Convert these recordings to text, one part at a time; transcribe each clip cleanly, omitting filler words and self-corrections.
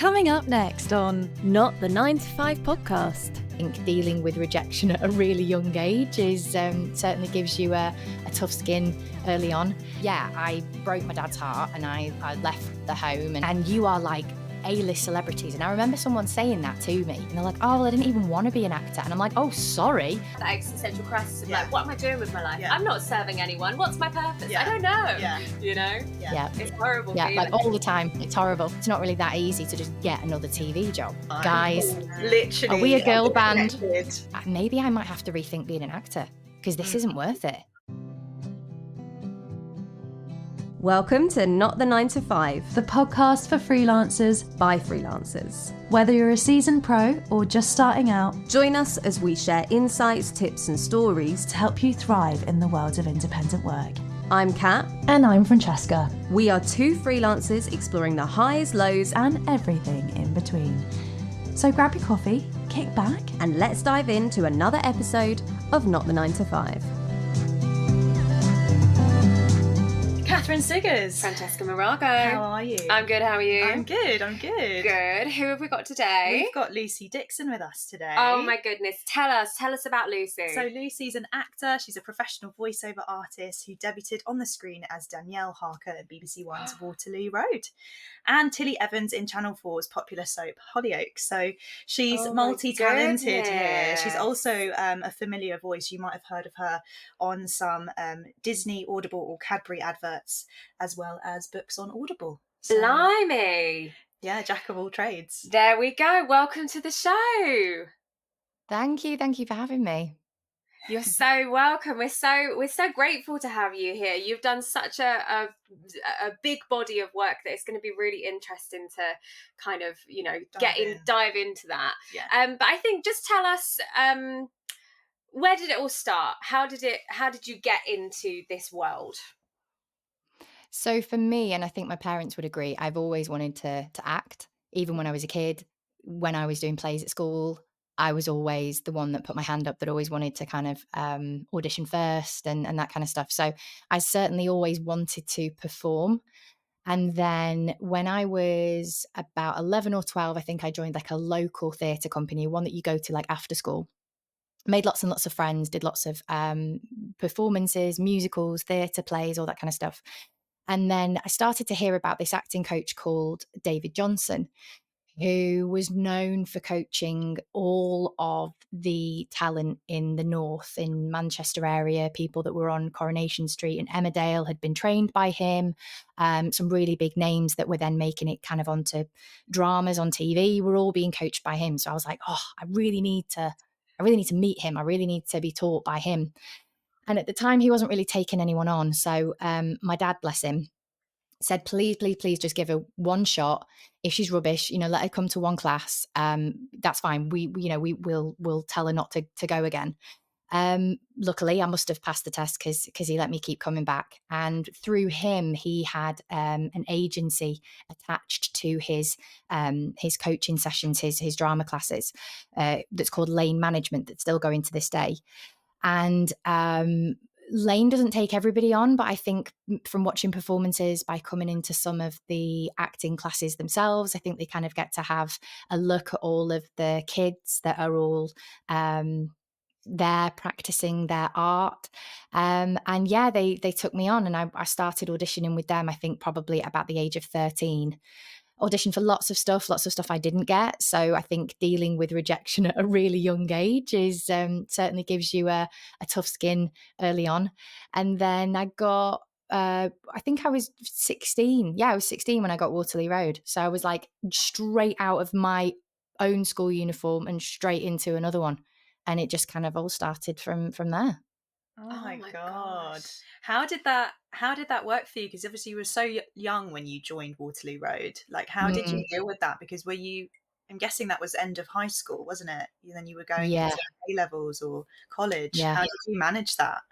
Coming up next on Not the 9 to 5 podcast. I think dealing with rejection at a really young age is certainly gives you a tough skin early on. Yeah, I broke my dad's heart and I left the home and you are like A-list celebrities. And I remember someone saying that to me and they're like, oh, well, I didn't even want to be an actor. And I'm like, oh, sorry. The existential crisis of like, what am I doing with my life? Yeah. I'm not serving anyone. What's my purpose? Yeah. I don't know. Yeah. You know? Yeah. It's horrible. Yeah, feeling. like all the time. It's horrible. It's not really that easy to just get another TV job. Guys, literally, are we a girl band? connected. Maybe I might have to rethink being an actor because this isn't worth it. Welcome to Not the 9 to 5, The podcast for freelancers, by freelancers. whether you're a seasoned pro or just starting out, Join us as we share insights, tips and stories. to help you thrive in the world of independent work. I'm Kat. And I'm Francesca, We are two freelancers exploring the highs, lows, and everything in between. So grab your coffee, kick back, and let's dive into another episode of Not the 9 to 5. Katheryn Siggers. Francesca Marago. How are you? I'm good. How are you? I'm good. Good. Who have we got today? We've got Lucy Dixon with us today. Oh my goodness. Tell us about Lucy. So Lucy's an actor. She's a professional voiceover artist who debuted on the screen as Danielle Harker in BBC One's Waterloo Road, and Tilly Evans in Channel 4's popular soap Hollyoaks. So she's Oh my multi-talented here. She's goodness. also a familiar voice. You might have heard of her on some Disney, Audible or Cadbury adverts, as well as books on Audible. So, Blimey. yeah, jack of all trades. There we go. Welcome to the show. Thank you for having me. You're so welcome. We're so grateful to have you here. You've done such a big body of work that it's going to be really interesting to kind of, you know, dive into that. Yeah. But I think just tell us, where did it all start? How did you get into this world? So for me, and I think my parents would agree, I've always wanted to act. Even when I was a kid, when I was doing plays at school, I was always the one that put my hand up, that always wanted to kind of audition first and that kind of stuff. So I certainly always wanted to perform. And then when I was about 11 or 12, I think I joined like a local theatre company, one that you go to like after school. Made lots and lots of friends, did lots of performances, musicals, theatre plays, all that kind of stuff. And then I started to hear about this acting coach called David Johnson, who was known for coaching all of the talent in the north, in Manchester area. People that were on Coronation Street and Emmerdale had been trained by him. Some really big names that were then making it kind of onto dramas on TV were all being coached by him. So I was like, oh, I really need to meet him. I really need to be taught by him. And at the time, he wasn't really taking anyone on. So my dad, bless him, said, please just give her one shot. If she's rubbish, you know, let her come to one class. That's fine. We'll tell her not to go again. Luckily, I must have passed the test because he let me keep coming back. And through him, he had an agency attached to his coaching sessions, his drama classes, that's called Lane Management, that's still going to this day. And Lane doesn't take everybody on, but I think from watching performances, by coming into some of the acting classes themselves, I think they kind of get to have a look at all of the kids that are all there practicing their art. And yeah, they took me on and I started auditioning with them, I think probably about the age of 13. Auditioned for lots of stuff I didn't get. So I think dealing with rejection at a really young age is certainly gives you a tough skin early on. And then I got, I think I was 16. Yeah, I was 16 when I got Waterloo Road. So I was like straight out of my own school uniform and straight into another one. And it just kind of all started from there. Oh my God. gosh. How did that work for you? Because obviously you were so young when you joined Waterloo Road. Like, how did you deal with that? Because I'm guessing that was end of high school, wasn't it? And then you were going into A-levels or college. Yeah. How did you manage that?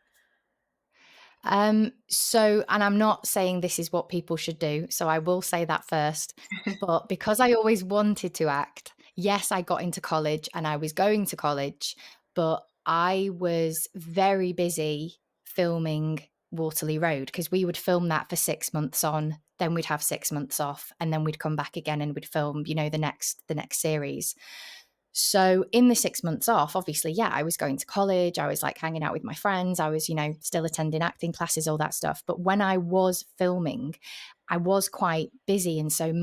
So, and I'm not saying this is what people should do, so I will say that first, but because I always wanted to act, yes, I got into college and I was going to college, but I was very busy filming Waterloo Road because we would film that for 6 months on, then we'd have 6 months off, and then we'd come back again and we'd film, you know, the next series. So in the 6 months off, obviously, yeah, I was going to college. I was like hanging out with my friends. I was, you know, still attending acting classes, all that stuff. But when I was filming, I was quite busy. And so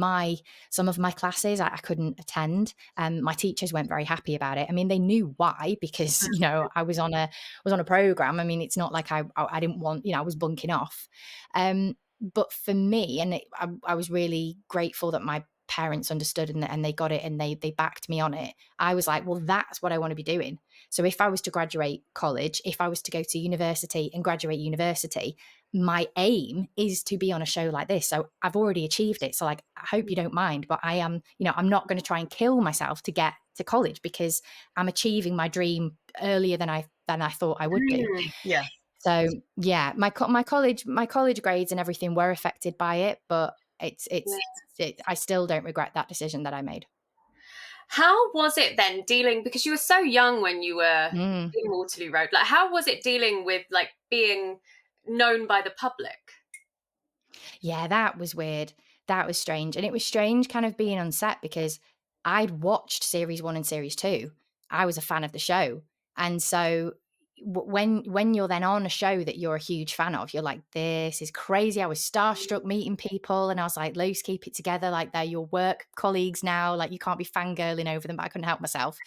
some of my classes I couldn't attend. My teachers weren't very happy about it. I mean, they knew why, because, you know, I was on a program. I mean, it's not like I didn't want, you know, I was bunking off. But for me, and I was really grateful that my parents understood and they got it and they backed me on it. I was like, well, that's what I want to be doing. So if I was to graduate college, if I was to go to university and graduate university, my aim is to be on a show like this. So I've already achieved it. So like, I hope you don't mind, but I am, you know, I'm not going to try and kill myself to get to college, because I'm achieving my dream earlier than I thought I would do. Yeah. So yeah, my college grades and everything were affected by it, but I still don't regret that decision that I made. How was it then dealing, because you were so young when you were in Waterloo Road, like how was it dealing with like being known by the public? Yeah, that was weird. That was strange. And it was strange kind of being on set, because I'd watched series 1 and series 2. I was a fan of the show. And so when you're then on a show that you're a huge fan of, you're like, this is crazy. I was starstruck meeting people, and I was like, Luce, keep it together. Like, they're your work colleagues now. Like, you can't be fangirling over them, but I couldn't help myself.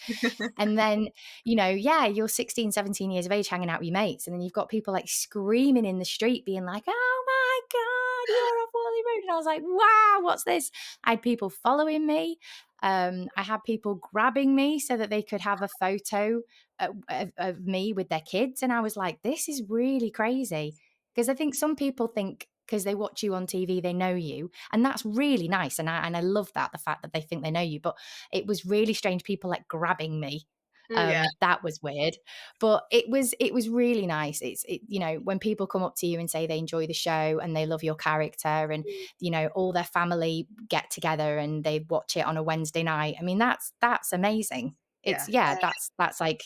And then, you know, yeah, you're 16, 17 years of age hanging out with your mates, and then you've got people like screaming in the street being like, oh my God, you're off Waterloo Road. And I was like, wow, what's this? I had people following me. I had people grabbing me so that they could have a photo of me with their kids. And I was like, this is really crazy. Because I think some people think because they watch you on TV, they know you. And that's really nice. And I love that, the fact that they think they know you. But it was really strange, people like grabbing me. That was weird, but it was really nice. You know, when people come up to you and say they enjoy the show and they love your character, and you know, all their family get together and they watch it on a Wednesday night. I mean, that's amazing. It's that's like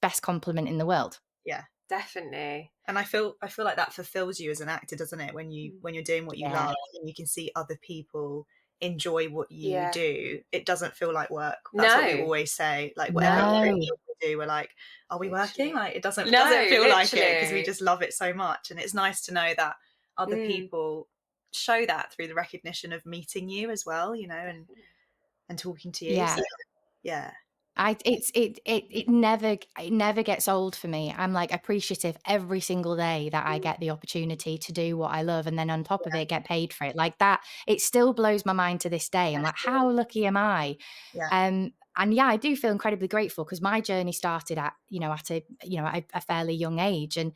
best compliment in the world. Yeah, definitely. And I feel like that fulfills you as an actor, doesn't it? When you're doing what you love and you can see other people enjoy what you do, it doesn't feel like work. That's what we always say. Like, whatever we do, we're like, are we working? Like, it doesn't feel like it, because we just love it so much. And it's nice to know that other people show that through the recognition of meeting you as well, you know, and talking to you. Yeah. So, yeah. It never gets old for me. I'm like appreciative every single day that I get the opportunity to do what I love, and then on top of it, get paid for it. Like that, it still blows my mind to this day. I'm like, how lucky am I? Yeah. And yeah, I do feel incredibly grateful, because my journey started at a fairly young age, and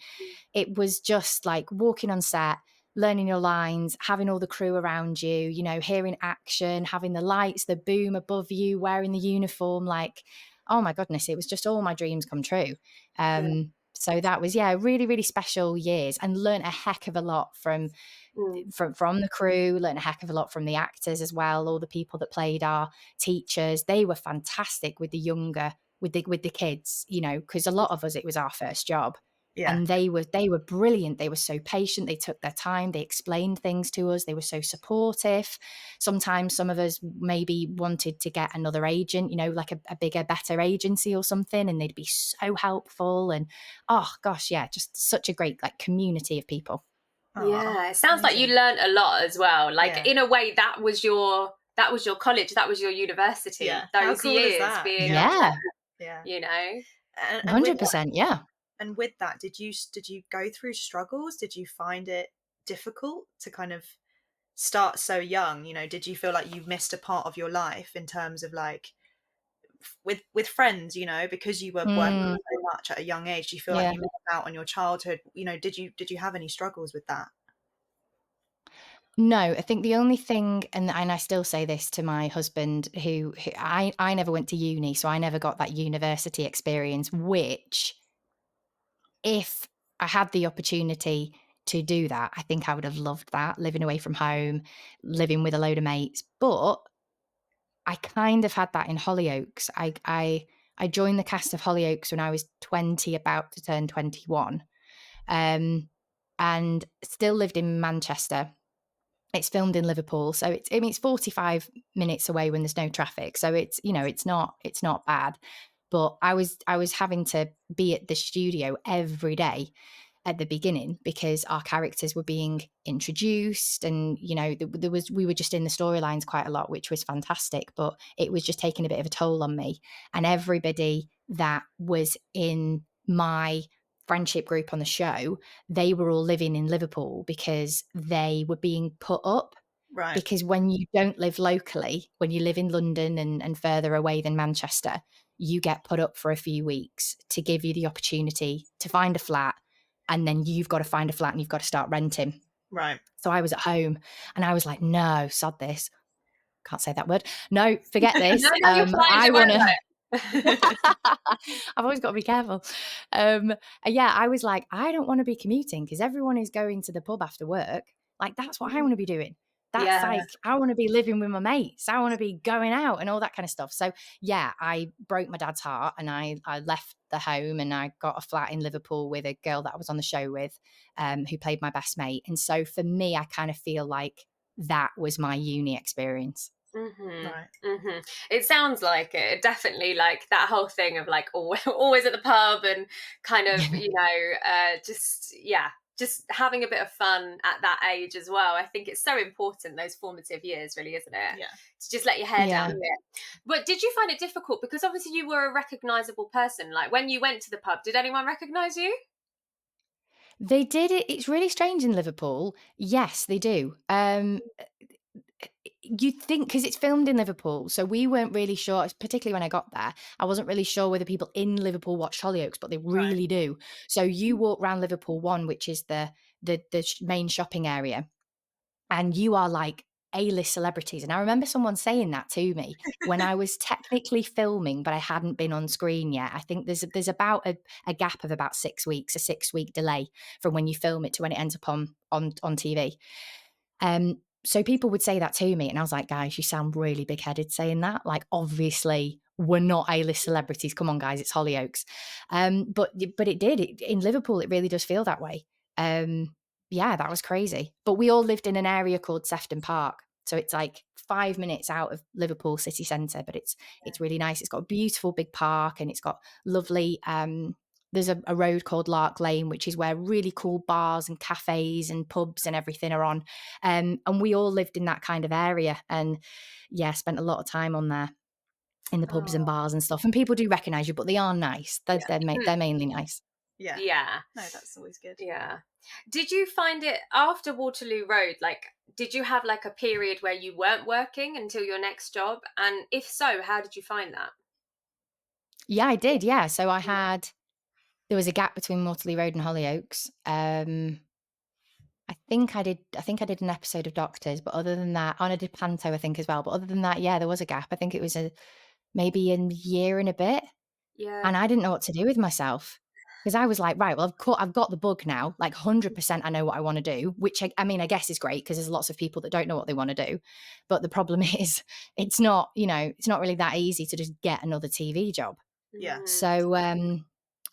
it was just like walking on set, learning your lines, having all the crew around you, you know, hearing action, having the lights, the boom above you, wearing the uniform. Like, oh my goodness, it was just all my dreams come true. So that was, really, really special years, and learned a heck of a lot from the crew, learned a heck of a lot from the actors as well. All the people that played our teachers, they were fantastic with the kids, you know, because a lot of us, it was our first job. Yeah. And they were brilliant. They were so patient. They took their time. They explained things to us. They were so supportive. Sometimes some of us maybe wanted to get another agent, you know, like a bigger, better agency or something, and they'd be so helpful. And oh gosh, yeah, just such a great like community of people. Yeah, it sounds like you learned a lot as well. Like in a way, that was your college, that was your university. Yeah. Those How cool years is that? being, you know, 100%. Yeah. And with that, did you go through struggles? Did you find it difficult to kind of start so young? You know, did you feel like you missed a part of your life in terms of like with friends, you know, because you were working so much at a young age? Do you feel like you missed out on your childhood? You know, did you have any struggles with that? No, I think the only thing, and I still say this to my husband, who I never went to uni, so I never got that university experience, which if I had the opportunity to do that, I think I would have loved that, living away from home, living with a load of mates. But I kind of had that in Hollyoaks. I joined the cast of Hollyoaks when I was 20, about to turn 21, and still lived in Manchester. It's filmed in Liverpool, so it's 45 minutes away when there's no traffic. So it's not bad. But I was having to be at the studio every day at the beginning because our characters were being introduced, and we were just in the storylines quite a lot, which was fantastic, but it was just taking a bit of a toll on me. And everybody that was in my friendship group on the show, they were all living in Liverpool because they were being put up. Right. Because when you don't live locally, when you live in London and further away than Manchester, you get put up for a few weeks to give you the opportunity to find a flat, and then you've got to find a flat and you've got to start renting. Right. So I was at home and I was like, no, sod this. Can't say that word. No, forget this. No, you're fine. I want to... I've always got to be careful. I was like, I don't want to be commuting because everyone is going to the pub after work. Like, that's what I want to be doing. That's like, I want to be living with my mates. I want to be going out and all that kind of stuff. So yeah, I broke my dad's heart and I left the home and I got a flat in Liverpool with a girl that I was on the show with, who played my best mate. And so for me, I kind of feel like that was my uni experience. Mm-hmm. Right. Mm-hmm. It sounds like it. Definitely, like that whole thing of like always at the pub and kind of, just having a bit of fun at that age as well. I think it's so important, those formative years, really, isn't it? Yeah. To just let your hair down a bit. But did you find it difficult? Because obviously you were a recognisable person. Like when you went to the pub, did anyone recognise you? They did it. It's really strange in Liverpool. Yes, they do. You'd think, because it's filmed in Liverpool, so we weren't really sure, particularly when I got there, I wasn't really sure whether people in Liverpool watch Hollyoaks, but they really do. So you walk around Liverpool 1, which is the main shopping area, and you are like A-list celebrities. And I remember someone saying that to me when I was technically filming, but I hadn't been on screen yet. I think there's about a gap of about 6 weeks, a 6-week delay from when you film it to when it ends up on TV. So people would say that to me and I was like, guys, you sound really big-headed saying that. Like, obviously we're not A-list celebrities. Come on, guys, it's Hollyoaks. But it did. In Liverpool, it really does feel that way. That was crazy. But we all lived in an area called Sefton Park. So it's like 5 minutes out of Liverpool city centre, but it's really nice. It's got a beautiful big park and it's got lovely... there's a road called Lark Lane, which is where really cool bars and cafes and pubs and everything are on. And we all lived in that kind of area. And spent a lot of time on there in the pubs and bars and stuff. And people do recognise you, but they are nice. They're mainly nice. Yeah. Yeah. No, that's always good. Yeah. Did you find it after Waterloo Road, like, did you have like a period where you weren't working until your next job? And if so, how did you find that? Yeah, I did. Yeah. So there was a gap between Waterloo Road and Hollyoaks. I think I did an episode of Doctors, but other than that, I did Panto, I think, as well. But other than that, there was a gap. I think it was maybe a year and a bit. Yeah. And I didn't know what to do with myself because I was like, right, well, I've got the bug now. Like 100% I know what I want to do, which I guess is great because there's lots of people that don't know what they want to do. But the problem is it's not really that easy to just get another TV job. Yeah. So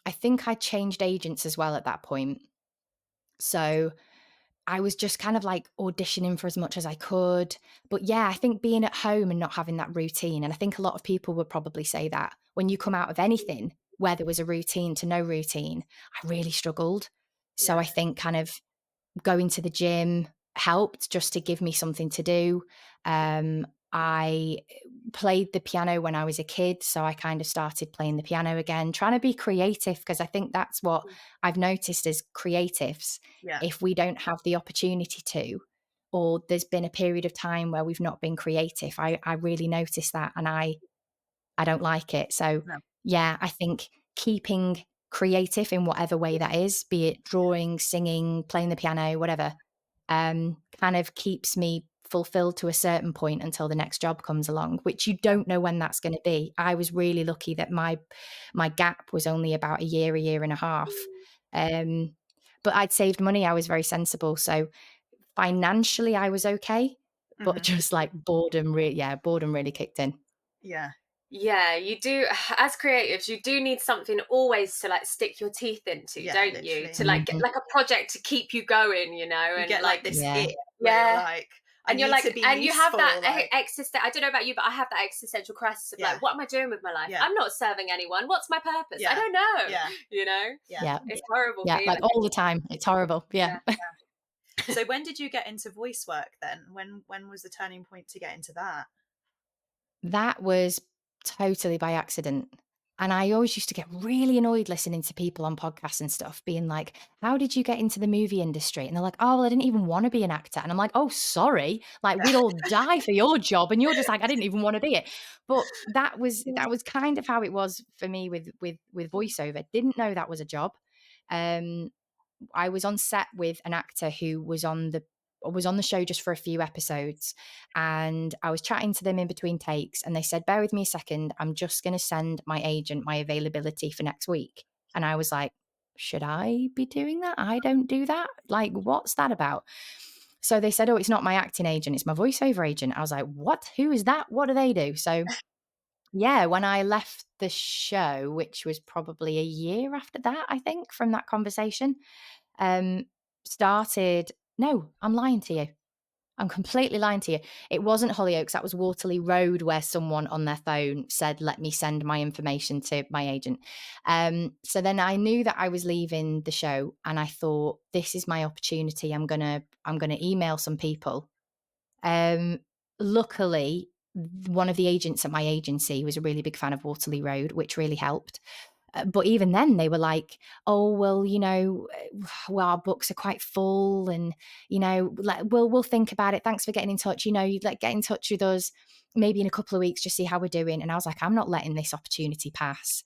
I think I changed agents as well at that point. So I was just kind of like auditioning for as much as I could. But I think being at home and not having that routine, and I think a lot of people would probably say that when you come out of anything where there was a routine to no routine, I really struggled. So I think kind of going to the gym helped just to give me something to do. I played the piano when I was a kid, so I kind of started playing the piano again, trying to be creative, because I think that's what I've noticed as creatives. If we don't have the opportunity to, or there's been a period of time where we've not been creative, I really notice that, and I don't like it. So I think keeping creative in whatever way that is, be it drawing, singing, playing the piano, whatever, kind of keeps me fulfilled to a certain point until the next job comes along, which you don't know when that's going to be. I was really lucky that my gap was only about a year and a half. But I'd saved money. I was very sensible. So financially I was okay, but just like boredom really kicked in. Yeah, you do. As creatives, you do need something always to like stick your teeth into, don't literally. you? To like get like a project to keep you going, and you get like this yeah, like and you're like, and you have that existential. I don't know about you, but I have that existential crisis of like, what am I doing with my life? I'm not serving anyone. What's my purpose? I don't know. You know. It's horrible. Yeah, like all the time. It's horrible. Yeah. So when did you get into voice work then? When was the turning point to get into that? That was totally by accident. And I always used to get really annoyed listening to people on podcasts and stuff being like, how did you get into the movie industry? And they're like, oh, well, I didn't even want to be an actor. And I'm like, oh, sorry. Like we'd all die for your job. And you're just like, I didn't even want to be it. But that was kind of how it was for me with voiceover. Didn't know that was a job. I was on set with an actor who was on the show just for a few episodes, and I was chatting to them in between takes, and they said, bear with me a second, I'm just going to send my agent my availability for next week. And I was like, should I be doing that? I don't do that. Like, what's that about? So they said, oh, it's not my acting agent, it's my voiceover agent. I was like, what? Who is that? What do they do? So yeah, when I left the show, which was probably a year after that, I think, from that conversation, no, I'm lying to you. I'm completely lying to you. It wasn't Hollyoaks. That was Waterloo Road, where someone on their phone said, let me send my information to my agent. So then I knew that I was leaving the show, and I thought, this is my opportunity. I'm gonna email some people. Luckily, one of the agents at my agency was a really big fan of Waterloo Road, which really helped. But even then they were like, oh, well, our books are quite full, and, we'll think about it. Thanks for getting in touch. You'd get in touch with us maybe in a couple of weeks, just see how we're doing. And I was like, I'm not letting this opportunity pass.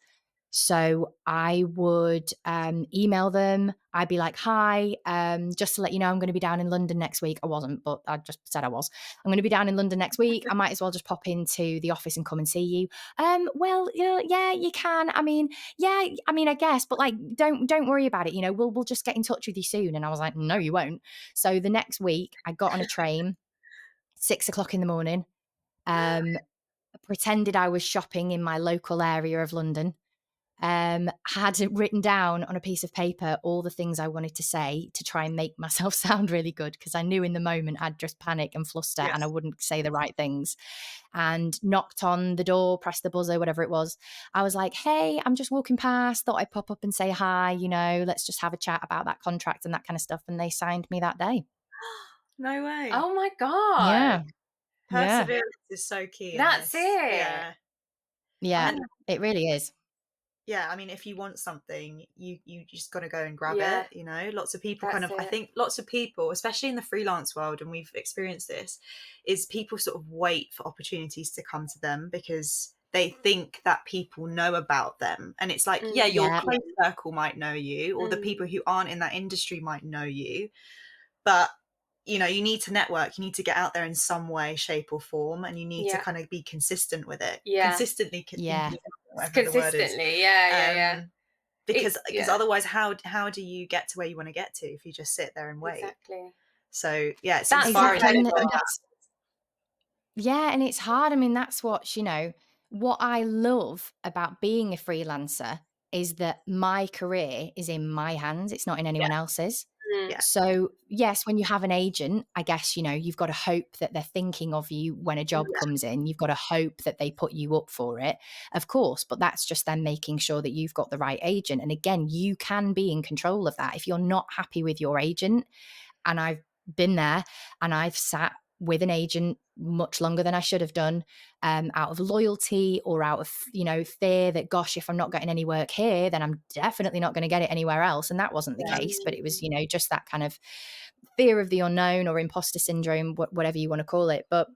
So I would email them. I'd be like, hi, just to let you know, I'm going to be down in London next week. I wasn't, but I just said I was. I'm going to be down in London next week. I might as well just pop into the office and come and see you. Well, yeah, you can. I guess, but like, don't worry about it. We'll just get in touch with you soon. And I was like, no, you won't. So the next week I got on a train, 6 o'clock in the morning, pretended I was shopping in my local area of London. Had written down on a piece of paper all the things I wanted to say to try and make myself sound really good, because I knew in the moment I'd just panic and fluster and I wouldn't say the right things. And knocked on the door, pressed the buzzer, whatever it was. I was like, hey, I'm just walking past, thought I'd pop up and say hi, let's just have a chat about that contract and that kind of stuff. And they signed me that day. No way. Oh my God. Yeah. Perseverance is so key. That's it. Yeah, it really is. Yeah, I mean, if you want something, you just got to go and grab it. Lots of people I think lots of people, especially in the freelance world, and we've experienced this, is people sort of wait for opportunities to come to them because they think that people know about them. And it's like, your close circle might know you, or the people who aren't in that industry might know you. But, you need to network, you need to get out there in some way, shape or form, and you need to kind of be consistent with it. Consistently. Because otherwise how do you get to where you want to get to if you just sit there and wait? Exactly. So it's inspiring. And it's hard. I mean, that's what I love about being a freelancer is that my career is in my hands. It's not in anyone else's. So yes, when you have an agent, I guess, you've got to hope that they're thinking of you when a job comes in. You've got to hope that they put you up for it, of course, but that's just them making sure that you've got the right agent. And again, you can be in control of that. If you're not happy with your agent, and I've been there and I've sat with an agent much longer than I should have done, out of loyalty or out of, fear that, gosh, if I'm not getting any work here, then I'm definitely not going to get it anywhere else. And that wasn't the case, but it was, just that kind of fear of the unknown or imposter syndrome, whatever you want to call it. But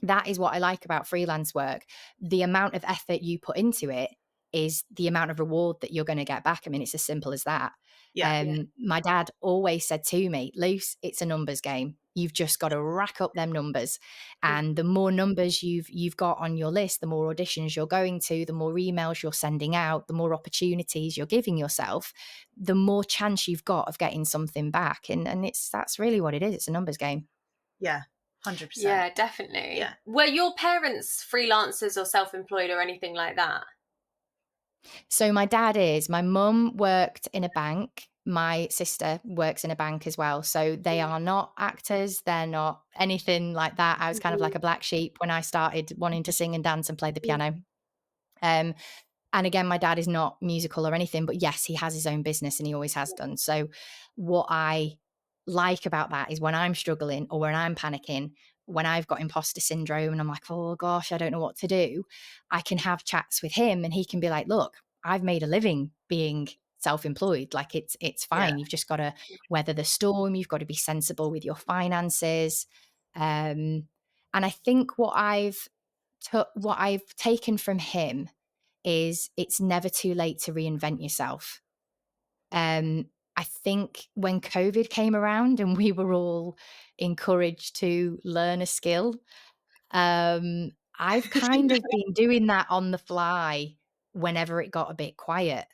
that is what I like about freelance work. The amount of effort you put into it is the amount of reward that you're going to get back. I mean, it's as simple as that. My dad always said to me, Luce, it's a numbers game. You've just got to rack up them numbers. And the more numbers you've got on your list, the more auditions you're going to, the more emails you're sending out, the more opportunities you're giving yourself, the more chance you've got of getting something back. And that's really what it is. It's a numbers game. Yeah. 100%. Yeah, definitely. Yeah. Were your parents freelancers or self-employed or anything like that? So my dad is. My mum worked in a bank my sister works in a bank as well. So they are not actors. They're not anything like that. I was kind of like a black sheep when I started wanting to sing and dance and play the piano. And again, my dad is not musical or anything, but yes, he has his own business and he always has done. So what I like about that is when I'm struggling or when I'm panicking, when I've got imposter syndrome and I'm like, oh gosh, I don't know what to do, I can have chats with him and he can be like, look, I've made a living being self-employed. Like it's fine. You've just got to weather the storm. You've got to be sensible with your finances. And I think what I've taken from him is it's never too late to reinvent yourself. I think when COVID came around and we were all encouraged to learn a skill, I've kind of been doing that on the fly whenever it got a bit quiet.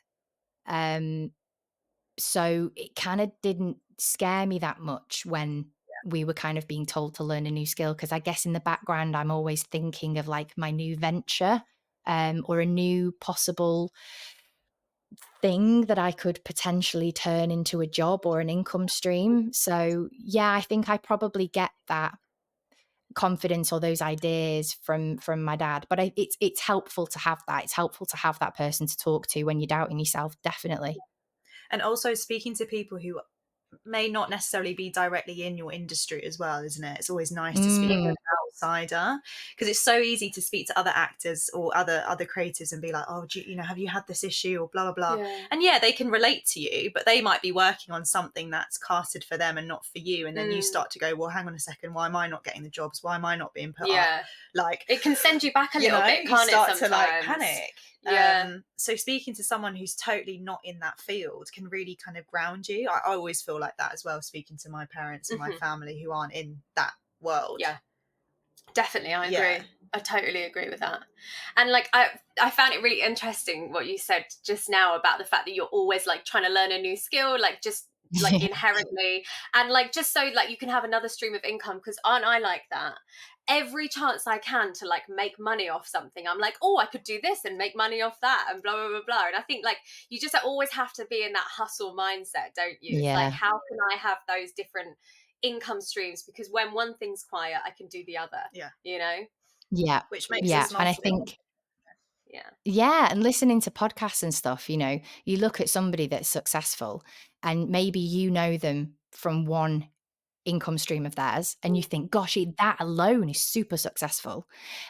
So it kind of didn't scare me that much when we were kind of being told to learn a new skill, because I guess in the background I'm always thinking of like my new venture or a new possible thing that I could potentially turn into a job or an income stream. So yeah, I think I probably get that confidence or those ideas from my dad, but it's helpful to have that. It's helpful to have that person to talk to when you're doubting yourself, definitely. And also speaking to people who may not necessarily be directly in your industry as well, isn't it? It's always nice to speak to an outsider, because it's so easy to speak to other actors or other creatives and be like, oh, have you had this issue or blah blah blah, and they can relate to you, but they might be working on something that's casted for them and not for you, and then you start to go, well, hang on a second, why am I not getting the jobs, why am I not being put up? Like, it can send you back a little bit, can't you start it, sometimes? to like panic. So speaking to someone who's totally not in that field can really kind of ground you. I always feel like that as well, speaking to my parents and my family who aren't in that world. Definitely, I agree. I totally agree with that. And like I found it really interesting what you said just now about the fact that you're always like trying to learn a new skill, like just like inherently, and like just so like you can have another stream of income, because aren't I like that? Every chance I can to like make money off something, I'm like, oh, I could do this and make money off that and blah blah blah blah. And I think like you just always have to be in that hustle mindset, don't you? It's like, how can I have those different income streams, because when one thing's quiet I can do the other, which makes us and I think and listening to podcasts and stuff, you look at somebody that's successful and maybe you know them from one income stream of theirs and you think, gosh, that alone is super successful,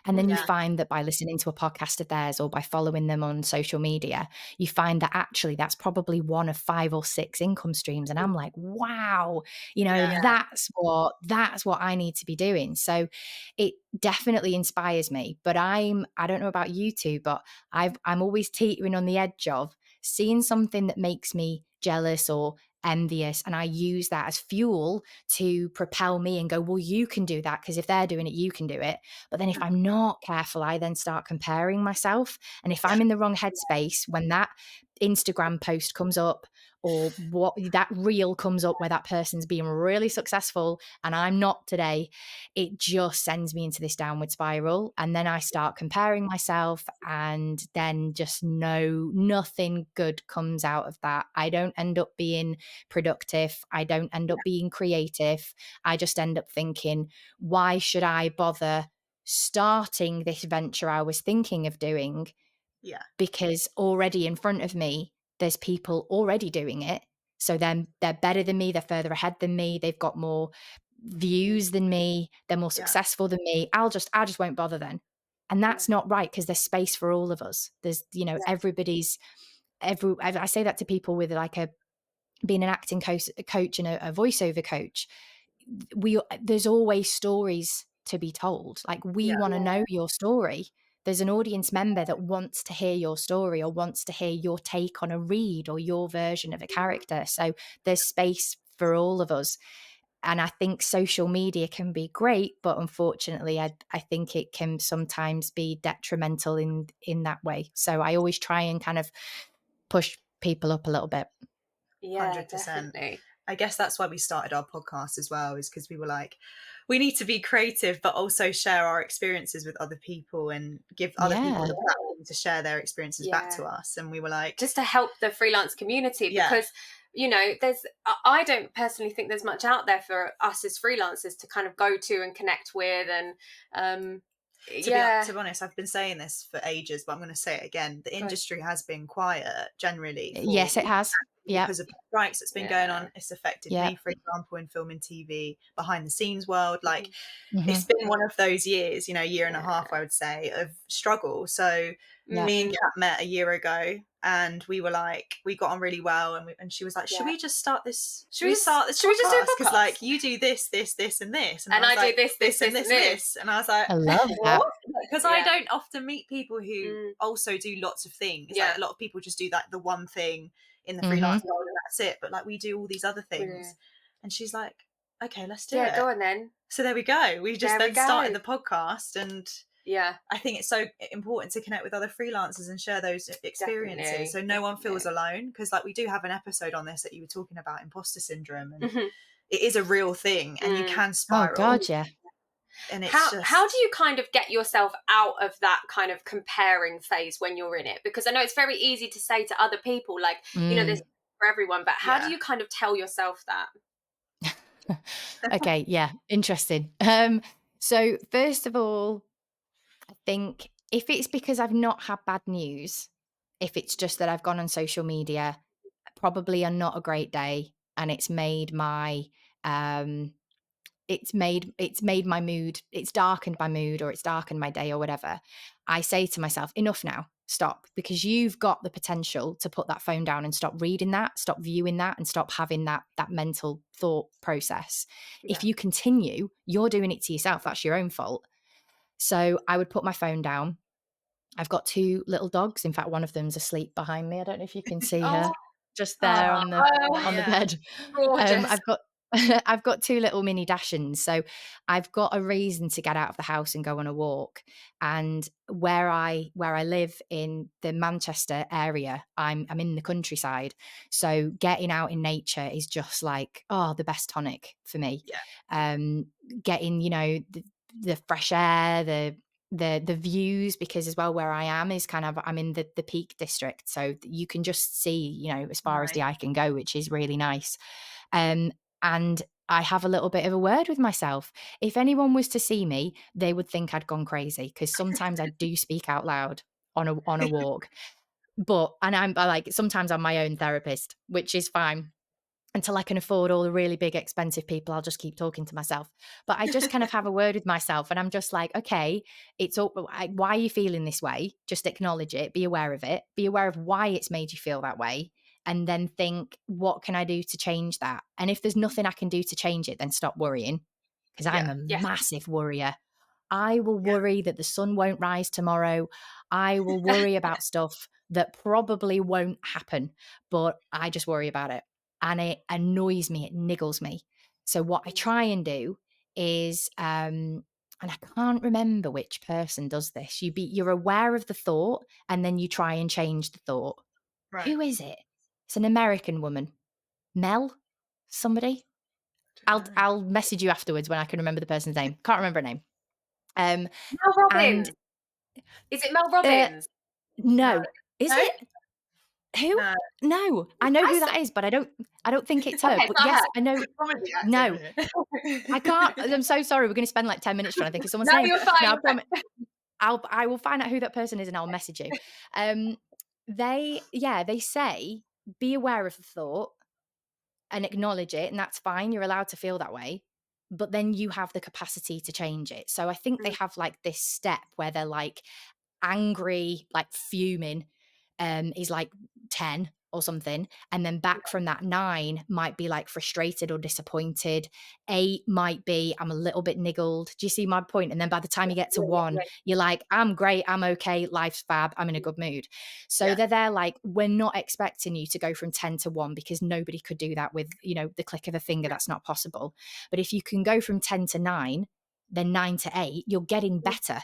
and then you find that by listening to a podcast of theirs or by following them on social media, you find that actually that's probably one of 5 or 6 income streams, and I'm like, wow, that's what I need to be doing. So it definitely inspires me. But I don't know about you two, but I'm always teetering on the edge of seeing something that makes me jealous or envious, and I use that as fuel to propel me and go, well, you can do that, because if they're doing it, you can do it. But then if I'm not careful, I then start comparing myself, and if I'm in the wrong headspace when that Instagram post comes up or what that reel comes up where that person's being really successful and I'm not today, it just sends me into this downward spiral, and then I start comparing myself, and then just nothing good comes out of that. I don't end up being productive. I don't end up being creative. I just end up thinking, why should I bother starting this venture I was thinking of doing? Because already in front of me there's people already doing it, so then they're better than me, they're further ahead than me, they've got more views than me, they're more successful than me. I just won't bother then. And that's not right, because there's space for all of us. There's I say that to people with like being an acting coach and a voiceover coach. There's always stories to be told. Like, we want to know your story. There's an audience member that wants to hear your story or wants to hear your take on a read or your version of a character. So there's space for all of us. And I think social media can be great, but unfortunately, I think it can sometimes be detrimental in that way. So I always try and kind of push people up a little bit. 100%. Definitely. I guess that's why we started our podcast as well, is because we were like, we need to be creative, but also share our experiences with other people and give other people the platform to share their experiences back to us. And we were like, just to help the freelance community, because you know, I don't personally think there's much out there for us as freelancers to kind of go to and connect with. And to be honest, I've been saying this for ages, but I'm going to say it again. The industry has been quiet generally. Yes, it has. Because of the strikes that's been going on. It's affected me, for example, in film and TV, behind the scenes world. Like, it's been one of those years, you know, year and a half, I would say, of struggle. So me and Kat met a year ago, and we were like, we got on really well, and she was like, should we just start this? Should we just do a podcast? Because like, you do this, and this, and I do like, this, and this, and I was like, I love that, because I don't often meet people who also do lots of things. Like, a lot of people just do like the one thing in the freelance world, and that's it. But like, we do all these other things. And she's like, okay, let's do it. Yeah, go on then. So there we go. We just started the podcast, and I think it's so important to connect with other freelancers and share those experiences, so no one feels alone. Because like, we do have an episode on this that you were talking about, imposter syndrome, and it is a real thing, and you can spiral. Oh God, yeah. And it's how do you kind of get yourself out of that kind of comparing phase when you're in it? Because I know it's very easy to say to other people, like, you know, there's for everyone, but how do you kind of tell yourself that? Okay, yeah, interesting. So first of all, I think if it's because I've not had bad news, if it's just that I've gone on social media, probably a not a great day, and it's made my it's made my mood, it's darkened my mood, or it's darkened my day, or whatever, I say to myself, enough now, stop, because you've got the potential to put that phone down and stop reading that, stop viewing that, and stop having that mental thought process. If you continue, you're doing it to yourself. That's your own fault. So I would put my phone down. I've got 2 little dogs. In fact, one of them's asleep behind me. I don't know if you can see her just there on the bed. I've got 2 little mini Dachshunds, so I've got a reason to get out of the house and go on a walk. And where I live in the Manchester area, I'm in the countryside, so getting out in nature is just like the best tonic for me. Getting, you know, the fresh air, the views, because as well where I am is kind of, I'm in the Peak District, so you can just see, you know, as far as the eye can go, which is really nice. And I have a little bit of a word with myself. If anyone was to see me, they would think I'd gone crazy, because sometimes I do speak out loud on a walk. And I'm like, sometimes I'm my own therapist, which is fine. Until I can afford all the really big, expensive people, I'll just keep talking to myself. But I just kind of have a word with myself, and I'm just like, okay, why are you feeling this way? Just acknowledge it, be aware of it, be aware of why it's made you feel that way. And then think, what can I do to change that? And if there's nothing I can do to change it, then stop worrying, because I'm a massive worrier. I will worry that the sun won't rise tomorrow. I will worry about stuff that probably won't happen, but I just worry about it. And it annoys me. It niggles me. So what I try and do is, and I can't remember which person does this. You're aware of the thought, and then you try and change the thought. Right. Who is it? It's an American woman. Mel? Somebody? I'll message you afterwards when I can remember the person's name. Can't remember her name. Mel Robbins. Is it Mel Robbins? No. Is it? Who? No. I know who that is, but I don't think it's her. But yes, I know. No. I can't. I'm so sorry. We're going to spend like 10 minutes trying to think of someone's name. You're fine. No, I promise. I will find out who that person is, and I'll message you. They say, be aware of the thought and acknowledge it, and that's fine. You're allowed to feel that way, but then you have the capacity to change it. So I think they have like this step where they're like angry, like fuming, is like 10 or something, and then back from that 9 might be like frustrated or disappointed. 8 might be, I'm a little bit niggled. Do you see my point? And then by the time you get to 1, you're like, I'm great, I'm okay, life's fab, I'm in a good mood. So they're there like, we're not expecting you to go from 10 to 1, because nobody could do that with, you know, the click of a finger. That's not possible. But if you can go from 10 to 9, then 9 to 8, you're getting better.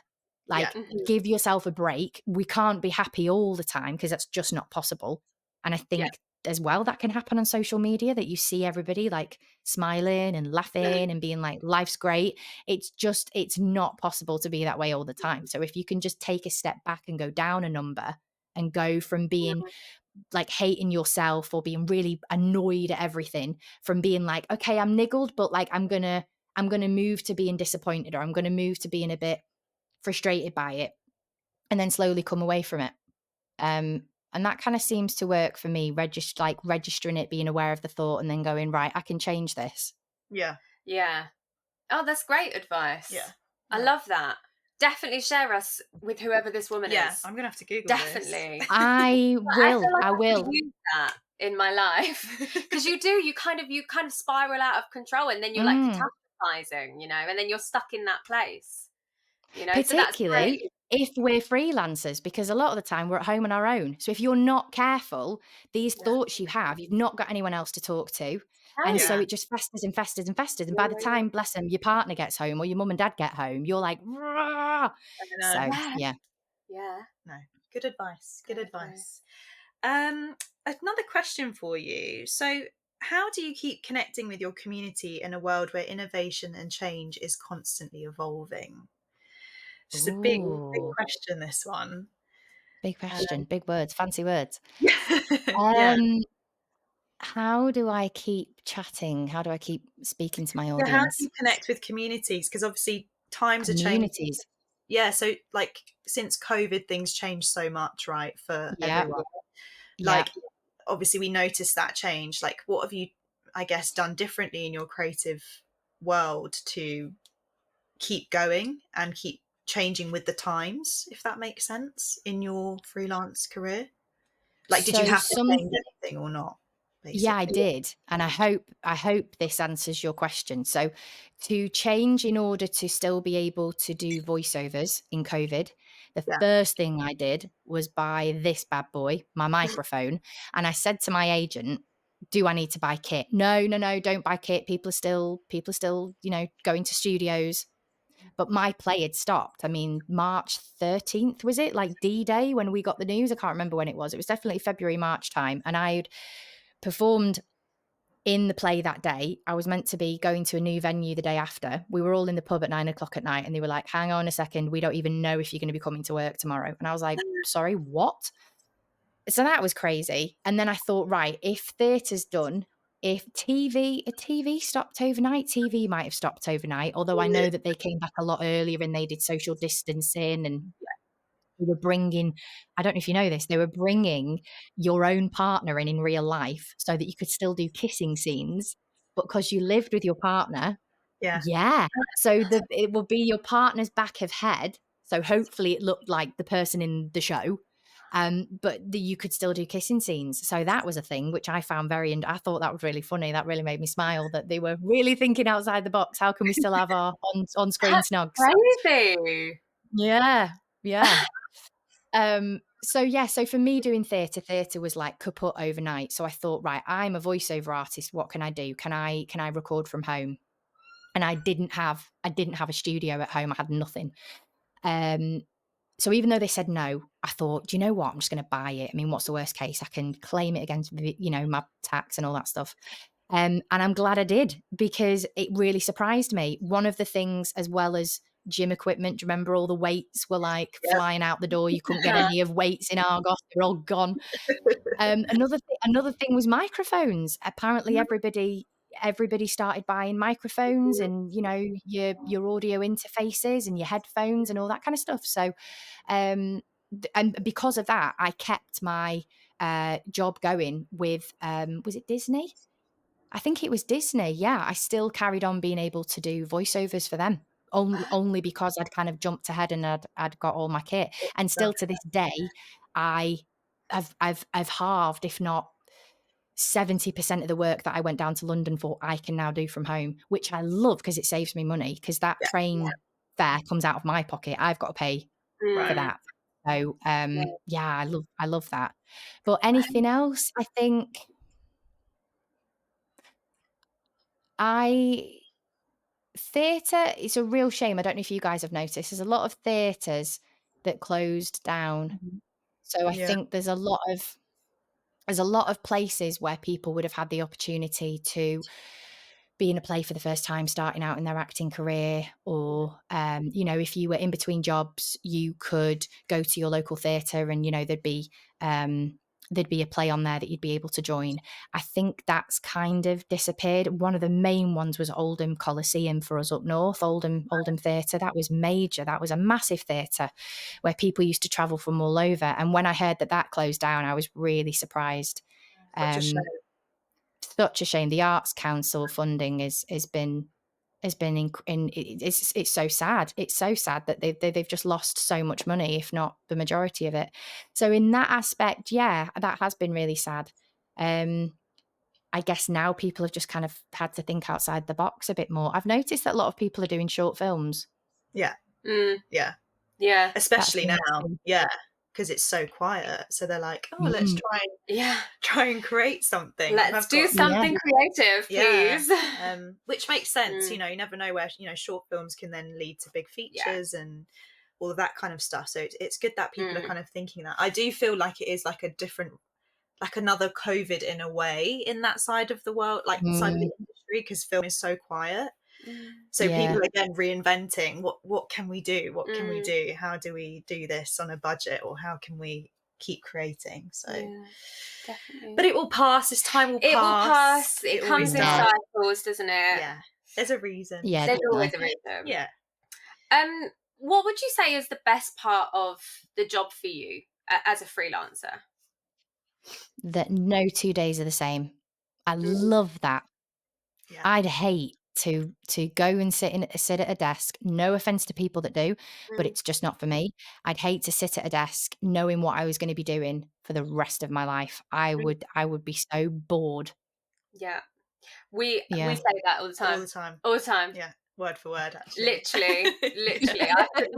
Like, give yourself a break. We can't be happy all the time, because that's just not possible. And I think as well, that can happen on social media, that you see everybody like smiling and laughing and being like, life's great. It's not possible to be that way all the time. So if you can just take a step back and go down a number and go from being like hating yourself or being really annoyed at everything, from being like, okay, I'm niggled, but like I'm gonna move to being disappointed, or I'm gonna move to being a bit frustrated by it, and then slowly come away from it. And that kind of seems to work for me, registering it, being aware of the thought, and then going, right, I can change this. Yeah. Oh, that's great advice. Yeah. I love that. Definitely share us with whoever this woman is. Yeah, I'm gonna have to Google Definitely. this. I will. I will use that in my life, because you kind of spiral out of control, and then you're like catastrophizing, and then you're stuck in that place. Particularly if we're freelancers, because a lot of the time we're at home on our own. So if you're not careful, these thoughts you've not got anyone else to talk to. And so it just festers and festers and festers. And by the time, bless them, your partner gets home or your mum and dad get home, you're like, rah! So, yeah. No, good advice. Good advice. Another question for you. So how do you keep connecting with your community in a world where innovation and change is constantly evolving? Just a big question, this one. Big question, big words, fancy words. Yeah. How do I keep chatting? How do I keep speaking to my audience? How do you connect with communities? Because obviously times are changing. Yeah, so like since COVID, things changed so much, right, for everyone. Like obviously we noticed that change. Like what have you, I guess, done differently in your creative world to keep going and keep changing with the times, if that makes sense, in your freelance career? Like did you have to change anything or not? Basically? Yeah, I did. And I hope this answers your question. So to change in order to still be able to do voiceovers in COVID, the first thing I did was buy this bad boy, my microphone. And I said to my agent, do I need to buy kit? No, don't buy kit. People are still, going to studios. But my play had stopped. I mean, March 13th, was it? Like D-Day when we got the news? I can't remember when it was. It was definitely February, March time. And I'd performed in the play that day. I was meant to be going to a new venue the day after. We were all in the pub at 9:00 at night, and they were like, hang on a second, we don't even know if you're going to be coming to work tomorrow. And I was like, sorry, what? So that was crazy. And then I thought, right, if theatre's done, if TV stopped overnight, TV might have stopped overnight, although I know that they came back a lot earlier and they did social distancing, and they were bringing, I don't know if you know this, they were bringing your own partner in real life so that you could still do kissing scenes, but because you lived with your partner. So it will be your partner's back of head. So hopefully it looked like the person in the show. But you could still do kissing scenes. So that was a thing which I found I thought that was really funny. That really made me smile, that they were really thinking outside the box. How can we still have our on-screen snogs? Crazy. Yeah. So for me doing theatre was like kaput overnight. So I thought, right, I'm a voiceover artist. What can I do? Can I record from home? And I didn't have a studio at home. I had nothing. So even though they said no, I thought, do you know what? I'm just going to buy it. I mean, what's the worst case? I can claim it against, my tax and all that stuff. And I'm glad I did, because it really surprised me. One of the things, as well as gym equipment, do you remember all the weights were like flying out the door? You couldn't get any of weights in Argos. They're all gone. Another thing was microphones. Apparently everybody started buying microphones and, your audio interfaces and your headphones and all that kind of stuff. So, and because of that, I kept my job going with, was it Disney? I think it was Disney. Yeah. I still carried on being able to do voiceovers for them only because I'd kind of jumped ahead and I'd got all my kit. And still to this day, I've halved, if not 70% of the work that I went down to London for, I can now do from home, which I love because it saves me money, because that train fare comes out of my pocket. I've got to pay for that. So I love that. But anything else, I think theatre, it's a real shame. I don't know if you guys have noticed, there's a lot of theatres that closed down. So I think there's a lot of places where people would have had the opportunity to be in a play for the first time, starting out in their acting career, or if you were in between jobs, you could go to your local theatre and there'd be there'd be a play on there that you'd be able to join. I think that's kind of disappeared. One of the main ones was Oldham Coliseum for us up north, Oldham Theatre. That was major. That was a massive theatre where people used to travel from all over. And when I heard that closed down, I was really surprised. Such a shame. The Arts Council funding has been it's so sad. It's so sad that they've just lost so much money, if not the majority of it. So in that aspect, yeah, that has been really sad. I guess now people have just kind of had to think outside the box a bit more. I've noticed that a lot of people are doing short films. Yeah. Especially now. Yeah. Because it's so quiet, so they're like, "Oh, let's try and create something. Let's do something creative, please." Which makes sense. You know, you never know where short films can then lead to big features and all of that kind of stuff. So it's good that people are kind of thinking that. I do feel like it is like a different, like another COVID in a way in that side of the world, like side of the industry, because film is so quiet. So people again reinventing what can we do, how do we do this on a budget, or how can we keep creating? So definitely. But it will pass. This time will pass. It comes in cycles, doesn't it? There's a reason. There's always a reason. What would you say is the best part of the job for you as a freelancer? That no 2 days are the same. I love that. I'd hate to go and sit at a desk. No offense to people that do, but it's just not for me. I'd hate to sit at a desk knowing what I was going to be doing for the rest of my life. I would be so bored. We say that all the time. Word for word, actually. Literally. I could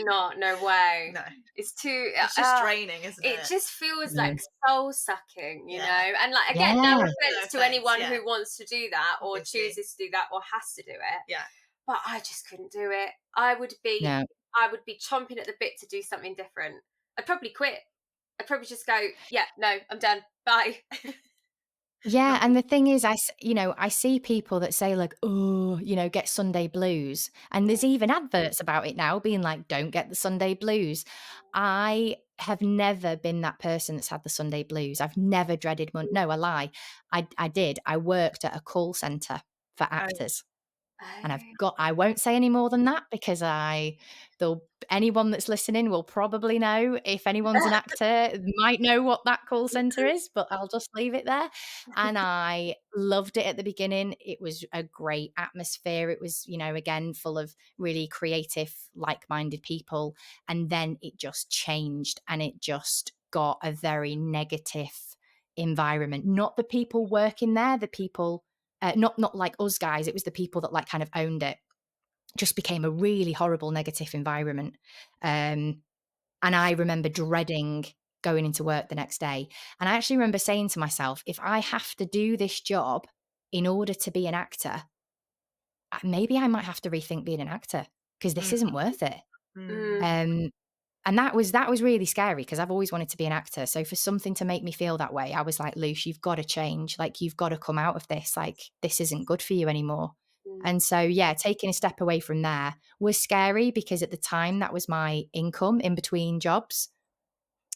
not. No way. No. It's too. It's just draining, isn't it? It just feels like soul sucking, you know. And like again, no offense to anyone who wants to do that or chooses to do that or has to do it. Yeah. But I just couldn't do it. I would be chomping at the bit to do something different. I'd probably quit. I'd probably just go, no, I'm done. Bye. Yeah, and the thing is, I see people that say like, oh, get Sunday blues. And there's even adverts about it now being like, don't get the Sunday blues. I have never been that person that's had the Sunday blues. I've never dreaded Monday. No, I lie. I did. I worked at a call centre for actors. And I won't say any more than that because anyone that's listening will probably know. If anyone's an actor, might know what that call centre is, but I'll just leave it there. And I loved it at the beginning. It was a great atmosphere. It was, again, full of really creative, like-minded people. And then it just changed and it just got a very negative environment. Not the people working there, the people... not like us guys, it was the people that like kind of owned it. Just became a really horrible negative environment. And I remember dreading going into work the next day. And I actually remember saying to myself, if I have to do this job in order to be an actor, maybe I might have to rethink being an actor because this isn't worth it. And that was really scary because I've always wanted to be an actor. So for something to make me feel that way, I was like, Luce, you've got to change. Like, you've got to come out of this. Like, this isn't good for you anymore. And so, taking a step away from there was scary because at the time that was my income in between jobs.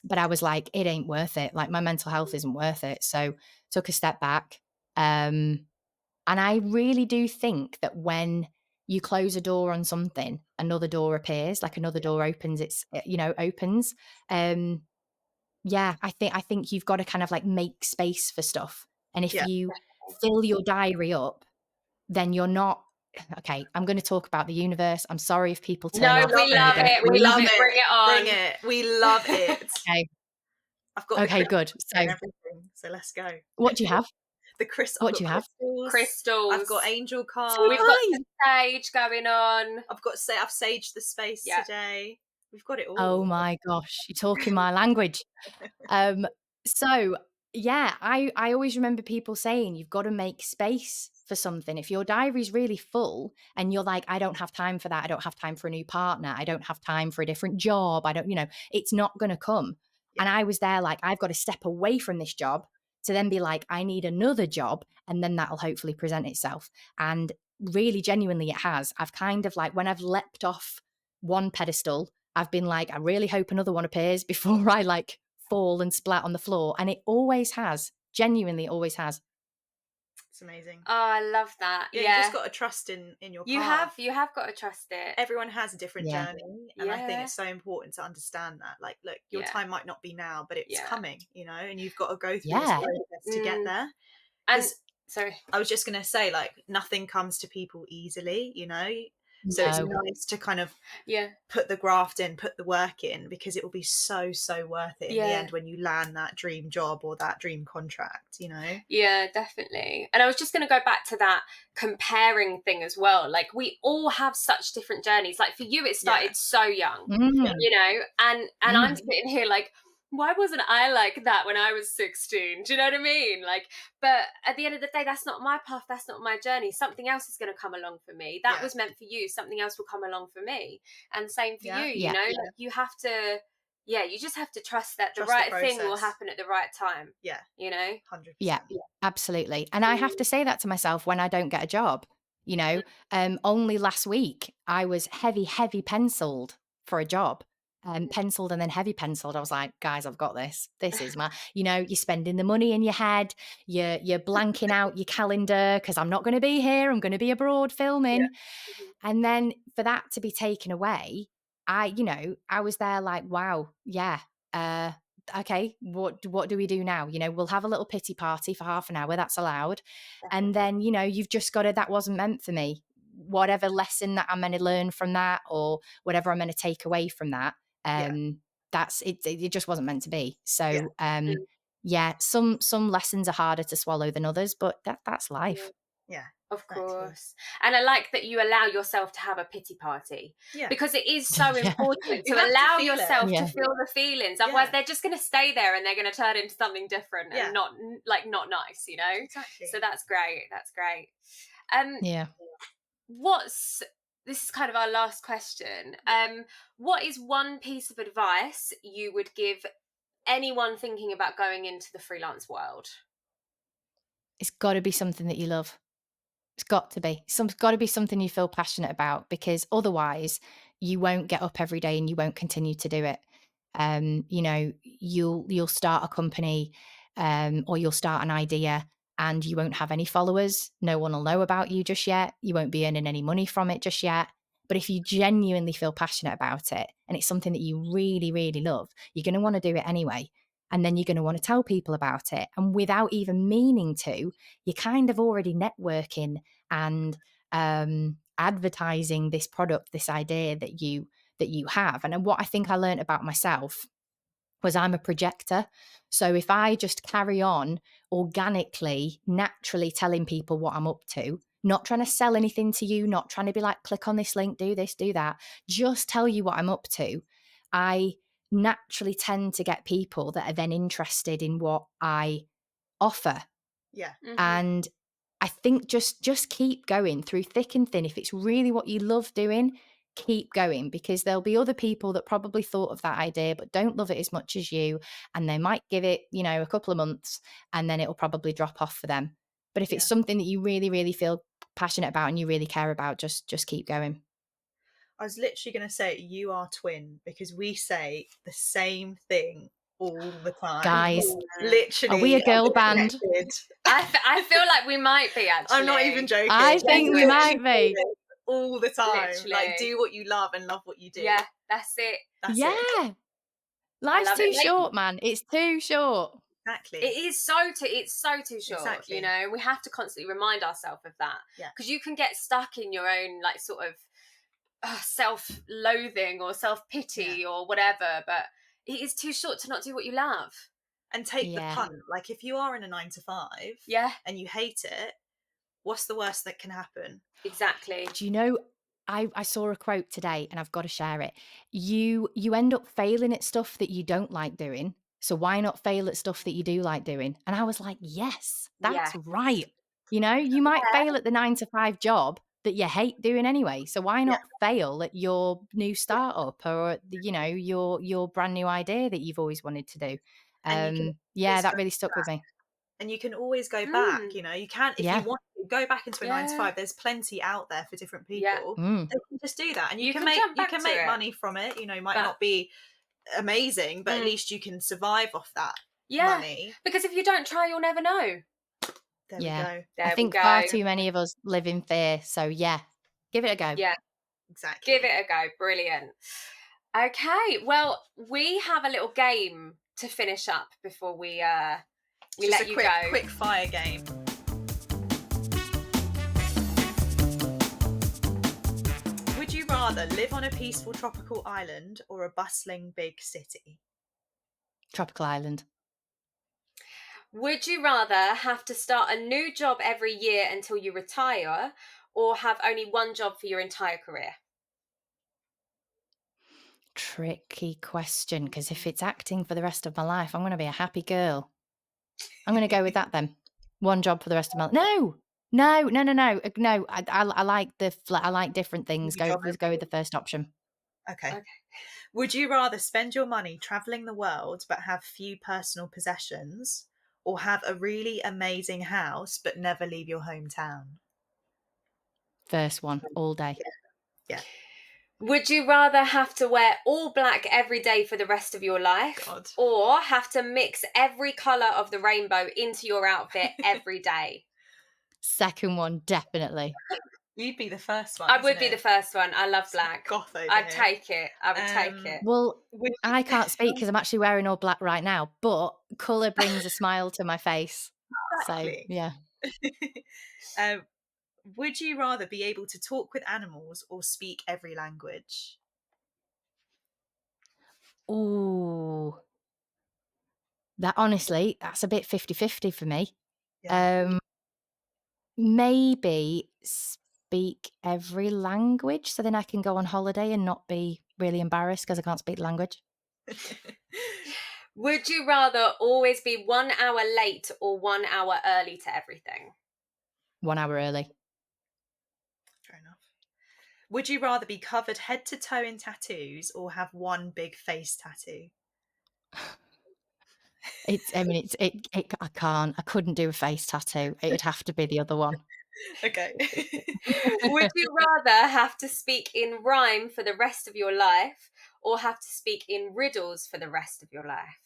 But I was like, it ain't worth it. Like, my mental health isn't worth it. So took a step back. And I really do think that when you close a door on something, another door appears, like another door opens. Opens. I think you've got to kind of like make space for stuff. And if you fill your diary up, then you're not. Okay, I'm going to talk about the universe. I'm sorry if people turn off. No, we love it. We love it. Bring it on. Bring it. We love it. Okay. I've got good. So everything. So let's go. What do you have? What do you have? Crystals. I've got angel cards. We've got the sage going on. I've saged the space today. We've got it all. Oh my gosh, you're talking my language. So I always remember people saying you've got to make space for something. If your diary's really full and you're like, I don't have time for that. I don't have time for a new partner. I don't have time for a different job. I don't, it's not going to come. Yeah. And I was there like, I've got to step away from this job to then be like, I need another job. And then that'll hopefully present itself. And really genuinely it has. I've kind of like, when I've leapt off one pedestal, I've been like, I really hope another one appears before I like fall and splat on the floor. And it always has, genuinely always has. It's amazing. Oh, I love that. Yeah, you just got to trust in your path. You have got to trust it. Everyone has a different journey, and I think it's so important to understand that. Like, look, your time might not be now, but it's coming, you know, and you've got to go through this process to get there. And sorry, I was just going to say, like, nothing comes to people easily, you know. So it's nice to kind of put the graft in, put the work in, because it will be so worth it in the end when you land that dream job or that dream contract, you know. Yeah, definitely. And I was just going to go back to that comparing thing as well. Like, we all have such different journeys. Like, for you it started so young, you know, and I'm sitting here like, why wasn't I like that when I was 16? Do you know what I mean? Like, but at the end of the day, that's not my path. That's not my journey. Something else is going to come along for me. That was meant for you. Something else will come along for me. And same for you, you know, like, you have to, you just have to trust that the right thing will happen at the right time. Yeah. You know? 100%. Yeah, absolutely. And I have to say that to myself when I don't get a job, you know. Only last week I was heavy penciled for a job. Penciled and then heavy penciled. I was like, guys, I've got this. This is my, you know, you're spending the money in your head. You're blanking out your calendar because I'm not going to be here. I'm going to be abroad filming. And then for that to be taken away, I was there like, wow, okay, what do we do now? You know, we'll have a little pity party for half an hour. That's allowed. And then, you know, you've just got to, that wasn't meant for me. Whatever lesson that I'm going to learn from that, or whatever I'm going to take away from that, that's it. It just wasn't meant to be. So some lessons are harder to swallow than others, but that's life. Yeah, of course. And I like that you allow yourself to have a pity party, because it is so important to allow yourself to feel the feelings. Otherwise they're just going to stay there and they're going to turn into something different and not nice, you know. Exactly. So that's great. This is kind of our last question. What is one piece of advice you would give anyone thinking about going into the freelance world? It's got to be something that you love. It's got to be. It's got to be something you feel passionate about, because otherwise you won't get up every day and you won't continue to do it. You know, you'll start a company or you'll start an idea and you won't have any followers. No one will know about you just yet. You won't be earning any money from it just yet. But if you genuinely feel passionate about it and it's something that you really, really love, you're going to want to do it anyway. And then you're going to want to tell people about it. And without even meaning to, you're kind of already networking and advertising this product, this idea that you have. And what I think I learned about myself was I'm a projector. So if I just carry on organically, naturally telling people what I'm up to, not trying to sell anything to you, not trying to be like, click on this link, do this, do that, just tell you what I'm up to, I naturally tend to get people that are then interested in what I offer. Yeah. And I think just keep going through thick and thin. If it's really what you love doing, keep going, because there'll be other people that probably thought of that idea but don't love it as much as you, and they might give it, you know, a couple of months and then it'll probably drop off for them. But if it's something that you really, really feel passionate about and you really care about, just keep going. I was literally going to say you are twin, because we say the same thing all the time. Guys, literally. Are we a girl band? I feel like we might be, actually. I'm not even joking. I think we might be. All the time. Literally. Like, do what you love and love what you do. Yeah, that's it. That's it. Life's too short, man. It's too short. Exactly. It's so too short. Exactly. You know, we have to constantly remind ourselves of that. Yeah. Because you can get stuck in your own, like, sort of self-loathing or self-pity or whatever, but it is too short to not do what you love. And take the punt. Like, if you are in a 9-to-5 and you hate it, what's the worst that can happen? Exactly. Do you know, I saw a quote today and I've got to share it. You end up failing at stuff that you don't like doing. So why not fail at stuff that you do like doing? And I was like, yes, that's right. You know, you might fail at the 9-to-5 job that you hate doing anyway. So why not fail at your new startup or, you know, your brand new idea that you've always wanted to do? That really stuck with me. And you can always go back, you know, you can, if you want to go back into a 9-to-5, there's plenty out there for different people. They can just do that. And you can make money from it. You know, it might not be amazing, but at least you can survive off that money. Because if you don't try, you'll never know. There we go. I think far too many of us live in fear. So yeah, give it a go. Yeah, exactly. Give it a go. Brilliant. Okay, well, we have a little game to finish up before we let you go. Quick fire game. Would you rather live on a peaceful tropical island or a bustling big city? Tropical island. Would you rather have to start a new job every year until you retire, or have only one job for your entire career? Tricky question, because if it's acting for the rest of my life, I'm going to be a happy girl. I'm going to go with that then. One job for the rest of my life. No. I like different things. Go with the first option. Okay. Would you rather spend your money traveling the world but have few personal possessions, or have a really amazing house but never leave your hometown? First one, all day. Yeah. Would you rather have to wear all black every day for the rest of your life, or have to mix every colour of the rainbow into your outfit every day? Second one, definitely. You'd be the first one. I would be the first one. I love black. Goth over I'd here. take it. I would take it. Well, I can't speak because I'm actually wearing all black right now, but colour brings a smile to my face. Exactly. So, yeah. Would you rather be able to talk with animals or speak every language? Ooh. That's a bit 50-50 for me. Yeah. Maybe speak every language so then I can go on holiday and not be really embarrassed because I can't speak the language. Would you rather always be 1 hour late or 1 hour early to everything? 1 hour early. Fair enough. Would you rather be covered head to toe in tattoos or have one big face tattoo? I couldn't do a face tattoo. It'd have to be the other one. Okay. Would you rather have to speak in rhyme for the rest of your life or have to speak in riddles for the rest of your life?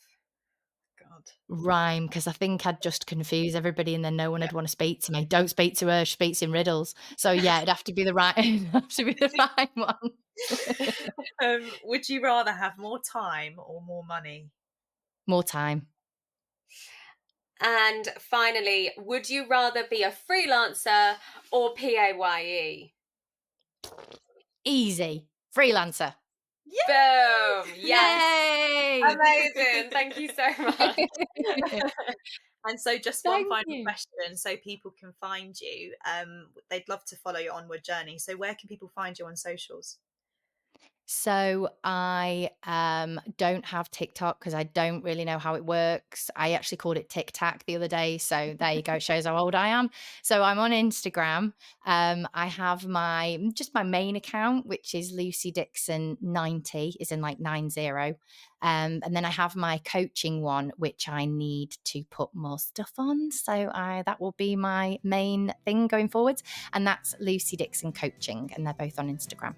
God. Rhyme, because I think I'd just confuse everybody and then no one would want to speak to me. Don't speak to her, she speaks in riddles. So yeah, it'd have to be the right one. Would you rather have more time or more money? More time. And finally, would you rather be a freelancer or PAYE? Easy. Freelancer. Boom! Yes. Yay! Amazing. Thank you so much. And so just one final question so people can find you. They'd love to follow your onward journey. So where can people find you on socials? So I don't have TikTok because I don't really know how it works. I actually called it Tic Tac the other day. So there you go. It shows how old I am. So I'm on Instagram. I have my main account, which is Lucy Dixon 90, is in like 90. And then I have my coaching one, which I need to put more stuff on. So that will be my main thing going forwards. And that's Lucy Dixon Coaching. And they're both on Instagram.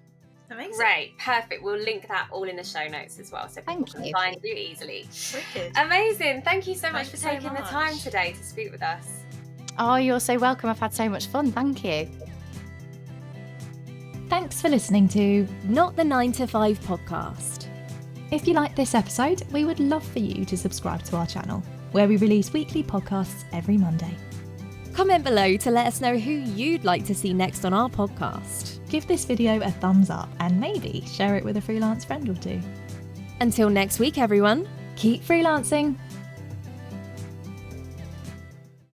Amazing. Great, perfect. We'll link that all in the show notes as well, so people can find you easily. Wicked. Amazing. Thank you so much for taking the time today to speak with us. Oh, you're so welcome. I've had so much fun. Thank you. Thanks for listening to Not the 9 to 5 podcast. If you like this episode, we would love for you to subscribe to our channel, where we release weekly podcasts every Monday. Comment below to let us know who you'd like to see next on our podcast. Give this video a thumbs up and maybe share it with a freelance friend or two. Until next week, everyone, keep freelancing.